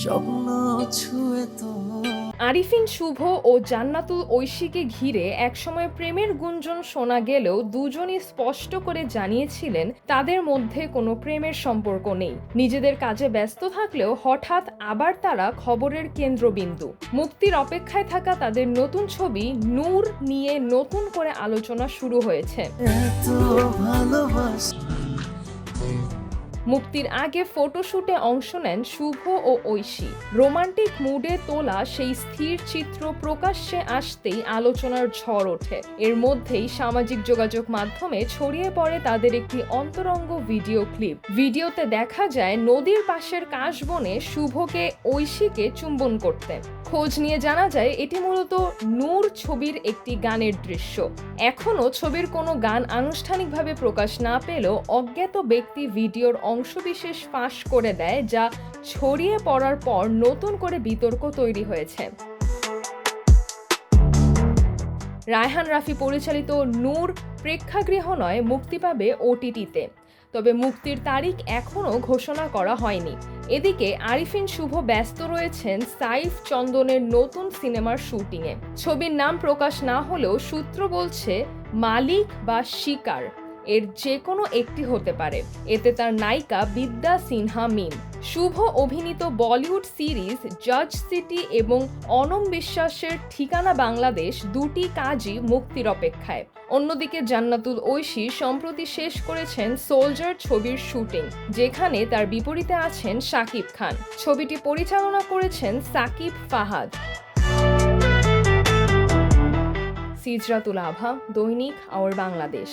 স্বপ্ন ছুঁয়ে তো। আরিফিন শুভ ও জান্নাতুল ঐশীকে ঘিরে একসময় প্রেমের গুঞ্জন শোনা গেলেও দুজনই স্পষ্ট করে জানিয়েছিলেন তাদের মধ্যে কোনো প্রেমের সম্পর্ক নেই। নিজেদের কাজে ব্যস্ত থাকলেও হঠাৎ আবার তারা খবরের কেন্দ্রবিন্দু। মুক্তির অপেক্ষায় থাকা তাদের নতুন ছবি নূর নিয়ে নতুন করে আলোচনা শুরু হয়েছে। এত ভালোবাসা মুক্তির আগে ফটোশুটে অংশ নেন শুভ ও ঐশী। রোমান্টিক মুডে তোলা সেই স্থির চিত্র প্রকাশ্যে আসতেই আলোচনার ঝড় ওঠে। এর মধ্যেই সামাজিক যোগাযোগ মাধ্যমে ছড়িয়ে পড়ে তাদের একটি অন্তরঙ্গ ভিডিও ক্লিপ। ভিডিওতে দেখা যায় নদীর পাশের কাশবনে শুভকে ঐশীকে চুম্বন করতে। খোঁজ নিয়ে জানা যায় এটি মূলত নূর ছবির একটি গানের দৃশ্য। এখনও ছবির কোনো গান আনুষ্ঠানিকভাবে প্রকাশ না পেলেও অজ্ঞাত ব্যক্তি ভিডিওর অংশবিশেষ ফাঁস করে দেয়, যা ছড়িয়ে পড়ার পর নতুন করে বিতর্ক তৈরি হয়েছে। রায়হান রাফি পরিচালিত নূর প্রেক্ষাগৃহ নয়, মুক্তি পাবে ওটিটিতে। তবে মুক্তির তারিখ এখনও ঘোষণা করা হয়নি। এদিকে আরিফিন শুভ ব্যস্ত রয়েছেন সাইফ চন্দনের নতুন সিনেমার শুটিংয়ে। ছবির নাম প্রকাশ না হলেও সূত্র বলছে মালিক বা শিকার এর যে কোনো একটি হতে পারে। এতে তার নায়িকা বিদ্যা সিনহা মিম। শুভ অভিনীত বলিউড সিরিজ জাজ সিটি এবং অনম বিশ্বাসের ঠিকানা বাংলাদেশ দুটি কাজই মুক্তির অপেক্ষায়। অন্যদিকে জান্নাতুল ঐশী সম্প্রতি শেষ করেছেন সোলজার ছবির শুটিং, যেখানে তার বিপরীতে আছেন শাকিব খান। ছবিটি পরিচালনা করেছেন সাকিব ফাহাদ। সিজরাতুল আভা, দৈনিক আওয়ার বাংলাদেশ।